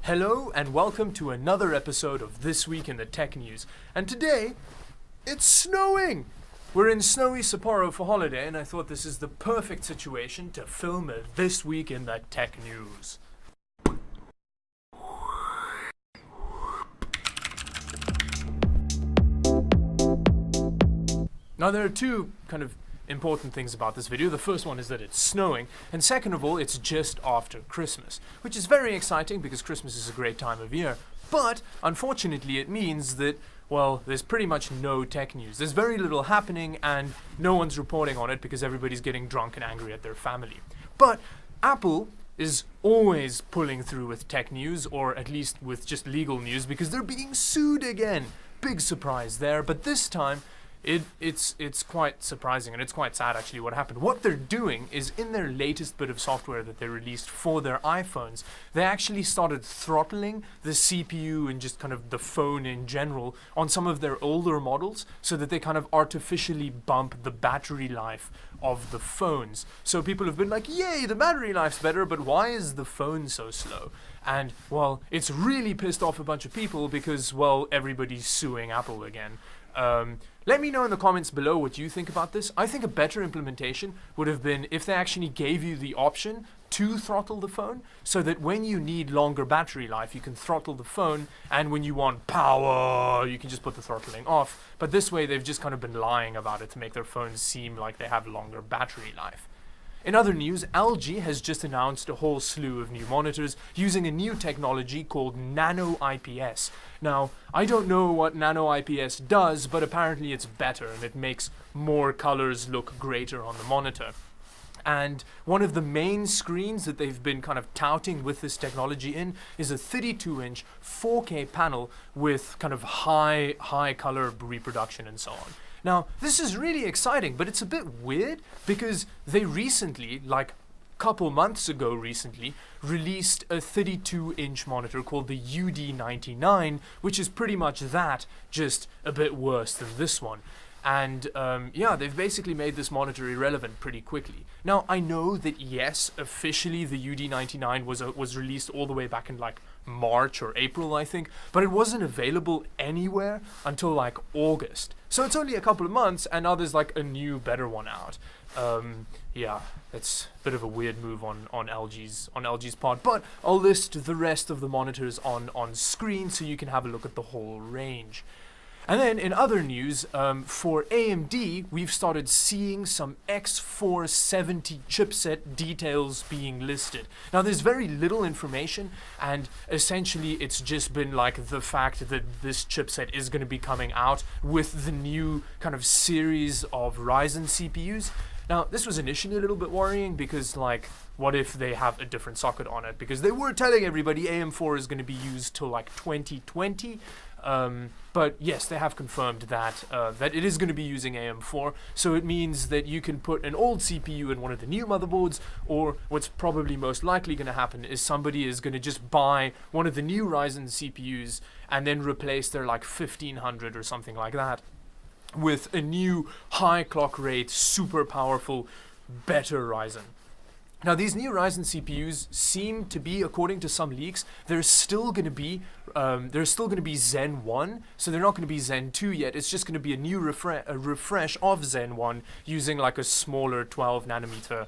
Hello and welcome to another episode of This Week in the Tech News. And today, it's snowing! We're in snowy Sapporo for holiday and I thought this is the perfect situation to film a This Week in the Tech News. Now there are two kind of important things about this video. The first one is that it's snowing, and second of all, it's just after Christmas, which is very exciting because Christmas is a great time of year, but unfortunately it means that, well, there's pretty much no tech news. There's very little happening and no one's reporting on it because everybody's getting drunk and angry at their family. But Apple is always pulling through with tech news, or at least with just legal news, because they're being sued again. Big surprise there, but this time It's quite surprising, and it's quite sad actually what happened. What they're doing is, in their latest bit of software that they released for their iPhones, they actually started throttling the CPU and just kind of the phone in general on some of their older models so that they kind of artificially bump the battery life of the phones. So people have been like, yay, the battery life's better, but why is the phone so slow? And, well, it's really pissed off a bunch of people because, well, everybody's suing Apple again. Let me know in the comments below what you think about this. I think a better implementation would have been if they actually gave you the option to throttle the phone, so that when you need longer battery life, you can throttle the phone, and when you want power, you can just put the throttling off. But this way, they've just kind of been lying about it to make their phones seem like they have longer battery life. In other news, LG has just announced a whole slew of new monitors using a new technology called Nano IPS. Now, I don't know what Nano IPS does, but apparently it's better and it makes more colors look greater on the monitor. And one of the main screens that they've been kind of touting with this technology in is a 32-inch 4K panel with kind of high color reproduction and so on. Now, this is really exciting, but it's a bit weird because they recently, like a couple months ago recently, released a 32-inch monitor called the UD99, which is pretty much that, just a bit worse than this one. And yeah, they've basically made this monitor irrelevant pretty quickly. Now, I know that yes, officially the UD99 was released all the way back in like March or April, I think, but it wasn't available anywhere until like August. So it's only a couple of months, and now there's like a new, better one out. Yeah, it's a bit of a weird move on LG's part, but I'll list the rest of the monitors on screen so you can have a look at the whole range. And then in other news, for AMD, we've started seeing some X470 chipset details being listed. Now, there's very little information, and essentially it's just been like the fact that this chipset is going to be coming out with the new kind of series of Ryzen CPUs. Now, this was initially a little bit worrying because, like, what if they have a different socket on it? Because they were telling everybody AM4 is going to be used till like 2020. But yes, they have confirmed that that it is going to be using AM4, so it means that you can put an old CPU in one of the new motherboards, or what's probably most likely going to happen is somebody is going to just buy one of the new Ryzen CPUs and then replace their like 1500 or something like that with a new high clock rate, super powerful, better Ryzen. Now, these new Ryzen CPUs seem to be, according to some leaks, there's still going to be Zen 1, so they're not going to be Zen 2 yet. It's just going to be a new refresh of Zen 1 using like a smaller 12 nanometer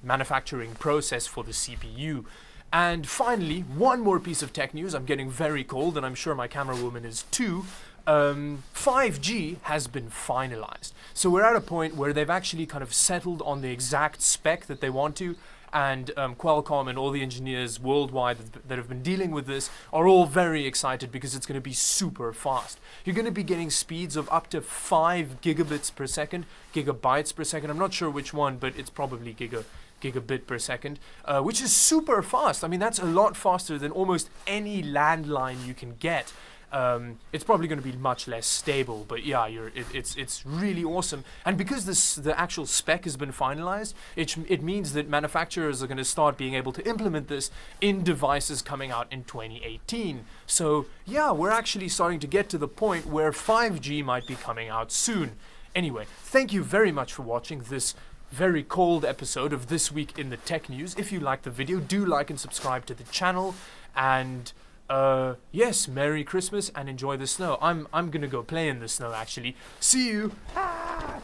manufacturing process for the CPU. And finally, one more piece of tech news. I'm getting very cold, and I'm sure my camera woman is too. 5G has been finalized. So we're at a point where they've actually kind of settled on the exact spec that they want to, and Qualcomm and all the engineers worldwide that have been dealing with this are all very excited because it's going to be super fast. You're going to be getting speeds of up to 5 gigabits per second, gigabytes per second. I'm not sure which one, but it's probably gigabit per second, which is super fast. I mean, that's a lot faster than almost any landline you can get. It's probably going to be much less stable, but yeah, it's really awesome. And because the actual spec has been finalized, it means that manufacturers are going to start being able to implement this in devices coming out in 2018. So yeah, we're actually starting to get to the point where 5G might be coming out soon. Anyway, thank you very much for watching this very cold episode of This Week in the Tech News. If you liked the video, do like and subscribe to the channel. And yes, Merry Christmas and enjoy the snow. I'm gonna go play in the snow actually. See you. Ah!